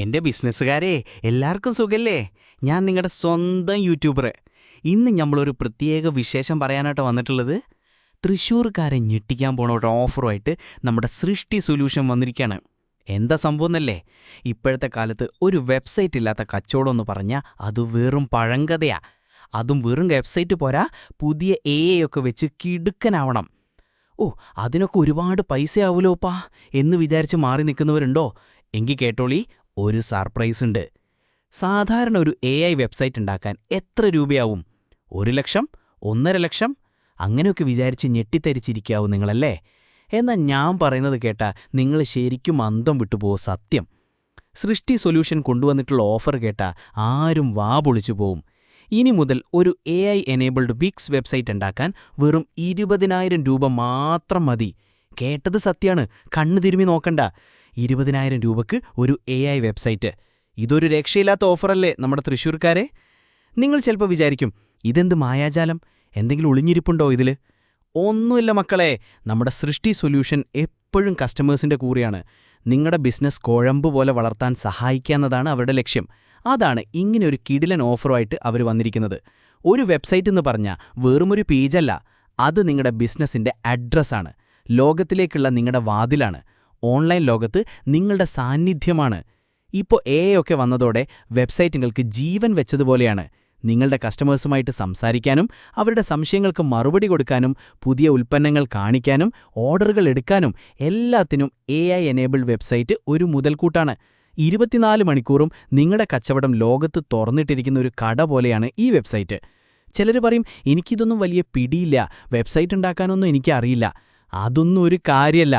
എൻ്റെ ബിസിനസ്സുകാരെ എല്ലാവർക്കും സുഖല്ലേ? ഞാൻ നിങ്ങളുടെ സ്വന്തം യൂട്യൂബർ. ഇന്ന് നമ്മളൊരു പ്രത്യേക വിശേഷം പറയാനായിട്ട് വന്നിട്ടുള്ളത്. തൃശ്ശൂർക്കാരെ ഞെട്ടിക്കാൻ പോണ ഒരു ഓഫറുമായിട്ട് നമ്മുടെ സൃഷ്ടി സൊല്യൂഷൻ വന്നിരിക്കുകയാണ്. എന്താ സംഭവം എന്നല്ലേ? ഇപ്പോഴത്തെ കാലത്ത് ഒരു വെബ്സൈറ്റ് ഇല്ലാത്ത കച്ചവടം എന്ന് പറഞ്ഞാൽ അത് വെറും പഴങ്കഥയാ. അതും വെറും വെബ്സൈറ്റ് പോരാ, പുതിയ AI ഒക്കെ വെച്ച് കിടുക്കനാവണം. അതിനൊക്കെ ഒരുപാട് പൈസയാവുമല്ലോപ്പാ എന്ന് വിചാരിച്ച് മാറി നിൽക്കുന്നവരുണ്ടോ? എങ്കിൽ കേട്ടോളി, ഒരു സർപ്രൈസ് ഉണ്ട്. സാധാരണ ഒരു AI വെബ്സൈറ്റ് ഉണ്ടാക്കാൻ എത്ര രൂപയാവും? 1 ലക്ഷം, 1.5 ലക്ഷം അങ്ങനെയൊക്കെ വിചാരിച്ച് ഞെട്ടിത്തരിച്ചിരിക്കാവും നിങ്ങളല്ലേ? എന്നാൽ ഞാൻ പറയുന്നത് കേട്ടാ നിങ്ങൾ ശരിക്കും അന്തം വിട്ടുപോകും. സത്യം. സൃഷ്ടി സൊല്യൂഷൻ കൊണ്ടുവന്നിട്ടുള്ള ഓഫർ കേട്ടാ ആരും വാ പൊളിച്ചു പോവും. ഇനി മുതൽ ഒരു AI എനേബിൾഡ് വിക്സ് വെബ്സൈറ്റ് ഉണ്ടാക്കാൻ വെറും 20,000 രൂപ മാത്രം മതി. കേട്ടത് സത്യാണ്, കണ്ണു തിരുമ്മി നോക്കണ്ട. 20,000 രൂപയ്ക്ക് ഒരു AI വെബ്സൈറ്റ്. ഇതൊരു രക്ഷയില്ലാത്ത ഓഫറല്ലേ നമ്മുടെ തൃശ്ശൂർക്കാരെ? നിങ്ങൾ ചിലപ്പോൾ വിചാരിക്കും, ഇതെന്ത് മായാജാലം, എന്തെങ്കിലും ഒളിഞ്ഞിരിപ്പുണ്ടോ ഇതിൽ? ഒന്നുമില്ല മക്കളെ, നമ്മുടെ സൃഷ്ടി സൊല്യൂഷൻ എപ്പോഴും കസ്റ്റമേഴ്സിൻ്റെ കൂടെയാണ്. നിങ്ങളുടെ ബിസിനസ് കുഴമ്പ് പോലെ വളർത്താൻ സഹായിക്കാന്നതാണ് അവരുടെ ലക്ഷ്യം. അതാണ് ഇങ്ങനെ ഒരു കിടിലൻ ഓഫറുമായിട്ട് അവർ വന്നിരിക്കുന്നത്. ഒരു വെബ്സൈറ്റ് എന്ന് പറഞ്ഞാൽ വെറുമൊരു പേജല്ല, അത് നിങ്ങളുടെ ബിസിനസ്സിൻ്റെ അഡ്രസ്സാണ്. ലോകത്തിലേക്കുള്ള നിങ്ങളുടെ വാതിലാണ്. ഓൺലൈൻ ലോകത്ത് നിങ്ങളുടെ സാന്നിധ്യമാണ്. ഇപ്പോൾ AI ഒക്കെ വന്നതോടെ വെബ്സൈറ്റുകൾക്ക് ജീവൻ വെച്ചതുപോലെയാണ്. നിങ്ങളുടെ കസ്റ്റമേഴ്സുമായിട്ട് സംസാരിക്കാനും അവരുടെ സംശയങ്ങൾക്ക് മറുപടി കൊടുക്കാനും പുതിയ ഉൽപ്പന്നങ്ങൾ കാണിക്കാനും ഓർഡറുകൾ എടുക്കാനും എല്ലാത്തിനും AI എനേബിൾഡ് വെബ്സൈറ്റ് ഒരു മുതൽക്കൂട്ടാണ്. 24 മണിക്കൂറും നിങ്ങളുടെ കച്ചവടം ലോകത്ത് തുറന്നിട്ടിരിക്കുന്ന ഒരു കട പോലെയാണ് ഈ വെബ്സൈറ്റ്. ചിലർ പറയും, എനിക്കിതൊന്നും വലിയ പിടിയില്ല, വെബ്സൈറ്റ് ഉണ്ടാക്കാനൊന്നും എനിക്കറിയില്ല. അതൊന്നും ഒരു കാര്യമല്ല.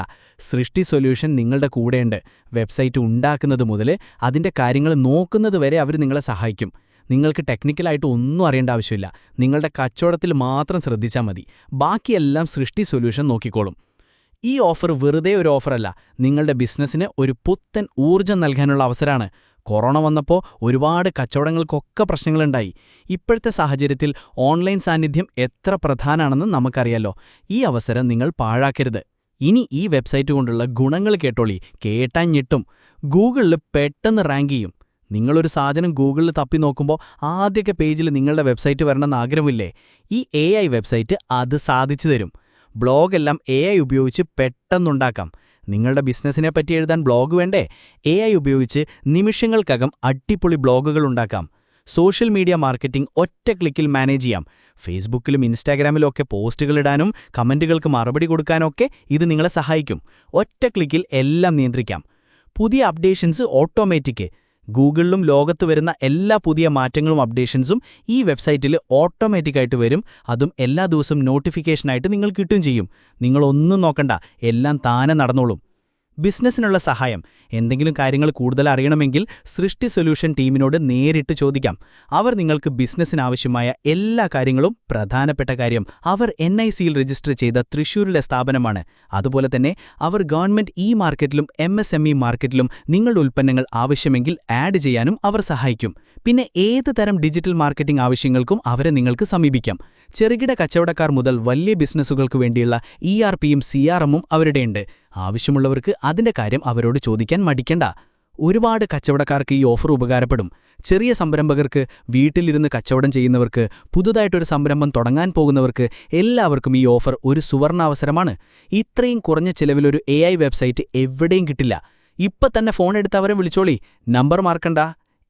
സൃഷ്ടി സൊല്യൂഷൻ നിങ്ങളുടെ കൂടെയുണ്ട്. വെബ്സൈറ്റ് ഉണ്ടാക്കുന്നത് മുതൽ അതിൻ്റെ കാര്യങ്ങൾ നോക്കുന്നത് വരെ അവർ നിങ്ങളെ സഹായിക്കും. നിങ്ങൾക്ക് ടെക്നിക്കലായിട്ട് ഒന്നും അറിയേണ്ട ആവശ്യമില്ല. നിങ്ങളുടെ കച്ചവടത്തിൽ മാത്രം ശ്രദ്ധിച്ചാൽ മതി. ബാക്കിയെല്ലാം സൃഷ്ടി സൊല്യൂഷൻ നോക്കിക്കോളും. ഈ ഓഫർ വെറുതെ ഒരു ഓഫറല്ല, നിങ്ങളുടെ ബിസിനസ്സിന് ഒരു പുത്തൻ ഊർജ്ജം നൽകാനുള്ള അവസരമാണ്. കൊറോണ വന്നപ്പോൾ ഒരുപാട് കച്ചവടങ്ങൾക്കൊക്കെ പ്രശ്നങ്ങളുണ്ടായി. ഇപ്പോഴത്തെ സാഹചര്യത്തിൽ ഓൺലൈൻ സാന്നിധ്യം എത്ര പ്രധാനമാണെന്ന് നമുക്കറിയാലോ. ഈ അവസരം നിങ്ങൾ പാഴാക്കരുത്. ഇനി ഈ വെബ്സൈറ്റ് കൊണ്ടുള്ള ഗുണങ്ങൾ കേട്ടോളി. കേട്ടാൻ ഞെട്ടും. ഗൂഗിളിൽ പെട്ടെന്ന് റാങ്ക് ചെയ്യും. നിങ്ങളൊരു സാധനം ഗൂഗിളിൽ തപ്പി നോക്കുമ്പോൾ ആദ്യത്തെ പേജിൽ നിങ്ങളുടെ വെബ്സൈറ്റ് വരണമെന്ന് ആഗ്രഹമില്ലേ? ഈ AI വെബ്സൈറ്റ് അത് സാധിച്ചു തരും. ബ്ലോഗെല്ലാം AI ഉപയോഗിച്ച് പെട്ടെന്നുണ്ടാക്കാം. നിങ്ങളുടെ ബിസിനസ്സിനെ പറ്റി എഴുതാൻ ബ്ലോഗ് വേണ്ടേ? AI ഉപയോഗിച്ച് നിമിഷങ്ങൾക്കകം അടിപൊളി ബ്ലോഗുകൾ ഉണ്ടാക്കാം. സോഷ്യൽ മീഡിയ മാർക്കറ്റിംഗ് ഒറ്റ ക്ലിക്കിൽ മാനേജ് ചെയ്യാം. ഫേസ്ബുക്കിലും ഇൻസ്റ്റാഗ്രാമിലും ഒക്കെ പോസ്റ്റുകൾ ഇടാനും കമൻറ്റുകൾക്ക് മറുപടി കൊടുക്കാനൊക്കെ ഇത് നിങ്ങളെ സഹായിക്കും. ഒറ്റ ക്ലിക്കിൽ എല്ലാം നിയന്ത്രിക്കാം. പുതിയ അപ്ഡേഷൻസ് ഓട്ടോമാറ്റിക്. ഗൂഗിളിലും ലോകത്ത് വരുന്ന എല്ലാ പുതിയ മാറ്റങ്ങളും അപ്ഡേഷൻസും ഈ വെബ്സൈറ്റിൽ ഓട്ടോമാറ്റിക്കായിട്ട് വരും. അതും എല്ലാ ദിവസവും നോട്ടിഫിക്കേഷനായിട്ട് നിങ്ങൾ കിട്ടുകയും ചെയ്യും. നിങ്ങളൊന്നും നോക്കണ്ട, എല്ലാം താനെ നടന്നോളും. ബിസിനസ്സിനുള്ള സഹായം, എന്തെങ്കിലും കാര്യങ്ങൾ കൂടുതൽ അറിയണമെങ്കിൽ സൃഷ്ടി സൊല്യൂഷൻ ടീമിനോട് നേരിട്ട് ചോദിക്കാം. അവർ നിങ്ങൾക്ക് ബിസിനസ്സിനാവശ്യമായ എല്ലാ കാര്യങ്ങളും, പ്രധാനപ്പെട്ട കാര്യം അവർ NICയിൽ രജിസ്റ്റർ ചെയ്ത തൃശ്ശൂരിലെ സ്ഥാപനമാണ്. അതുപോലെ തന്നെ അവർ ഗവൺമെന്റ് മാർക്കറ്റിലും MSME മാർക്കറ്റിലും നിങ്ങളുടെ ഉൽപ്പന്നങ്ങൾ ആവശ്യമെങ്കിൽ ആഡ് ചെയ്യാനും അവർ സഹായിക്കും. പിന്നെ ഏത് തരം ഡിജിറ്റൽ മാർക്കറ്റിംഗ് ആവശ്യങ്ങൾക്കും അവരെ നിങ്ങൾക്ക് സമീപിക്കാം. ചെറുകിട കച്ചവടക്കാർ മുതൽ വലിയ ബിസിനസ്സുകൾക്ക് വേണ്ടിയുള്ള ERPയും CRMഉം അവരുടെയുണ്ട്. ആവശ്യമുള്ളവർക്ക് അതിന്റെ കാര്യം അവരോട് ചോദിക്കാൻ മടിക്കണ്ട. ഒരുപാട് കച്ചവടക്കാർക്ക് ഈ ഓഫർ ഉപകാരപ്പെടും. ചെറിയ സംരംഭകർക്ക്, വീട്ടിലിരുന്ന് കച്ചവടം ചെയ്യുന്നവർക്ക്, പുതുതായിട്ടൊരു സംരംഭം തുടങ്ങാൻ പോകുന്നവർക്ക് എല്ലാവർക്കും ഈ ഓഫർ ഒരു സുവർണാവസരമാണ്. ഇത്രയും കുറഞ്ഞ ചിലവിലൊരു AI വെബ്സൈറ്റ് എവിടെയും കിട്ടില്ല. ഇപ്പം തന്നെ ഫോൺ എടുത്ത് അവരെ വിളിച്ചോളി. നമ്പർ മാർക്കണ്ട,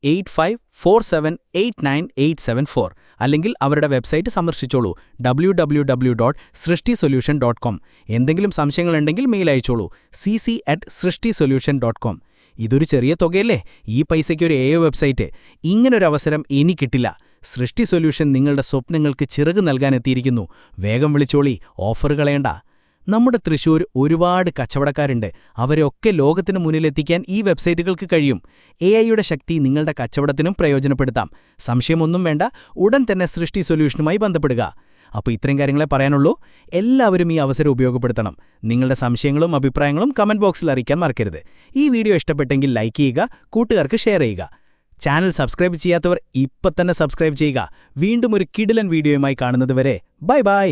8547898874. അല്ലെങ്കിൽ അവരുടെ വെബ്സൈറ്റ് സന്ദർശിച്ചോളൂ, www.srishtisolution.com. എന്തെങ്കിലും സംശയങ്ങളുണ്ടെങ്കിൽ മെയിൽ അയച്ചോളൂ, cc@srishtisolution.com. ഇതൊരു ചെറിയ തുകയല്ലേ? ഈ പൈസയ്ക്ക് ഒരു AI വെബ്സൈറ്റ്. ഇങ്ങനൊരു അവസരം ഇനി കിട്ടില്ല. സൃഷ്ടി സൊല്യൂഷൻ നിങ്ങളുടെ സ്വപ്നങ്ങൾക്ക് ചിറക് നൽകാനെത്തിയിരിക്കുന്നു. വേഗം വിളിച്ചോളി, ഓഫർ കളയണ്ട. നമ്മുടെ തൃശ്ശൂർ ഒരുപാട് കച്ചവടക്കാരുണ്ട്. അവരെയൊക്കെ ലോകത്തിന് മുന്നിലെത്തിക്കാൻ ഈ വെബ്സൈറ്റുകൾക്ക് കഴിയും. AIയുടെ ശക്തി നിങ്ങളുടെ കച്ചവടത്തിനും പ്രയോജനപ്പെടുത്താം. സംശയമൊന്നും വേണ്ട, ഉടൻ തന്നെ സൃഷ്ടി സൊല്യൂഷനുമായി ബന്ധപ്പെടുക. അപ്പോൾ ഇത്രയും കാര്യങ്ങളെ പറയാനുള്ളൂ. എല്ലാവരും ഈ അവസരം ഉപയോഗപ്പെടുത്തണം. നിങ്ങളുടെ സംശയങ്ങളും അഭിപ്രായങ്ങളും കമന്റ് ബോക്സിൽ അറിയിക്കാൻ മറക്കരുത്. ഈ വീഡിയോ ഇഷ്ടപ്പെട്ടെങ്കിൽ ലൈക്ക് ചെയ്യുക, കൂട്ടുകാർക്ക് ഷെയർ ചെയ്യുക. ചാനൽ സബ്സ്ക്രൈബ് ചെയ്യാത്തവർ ഇപ്പം തന്നെ സബ്സ്ക്രൈബ് ചെയ്യുക. വീണ്ടും ഒരു കിടിലൻ വീഡിയോയുമായി കാണുന്നതുവരെ ബൈ ബൈ.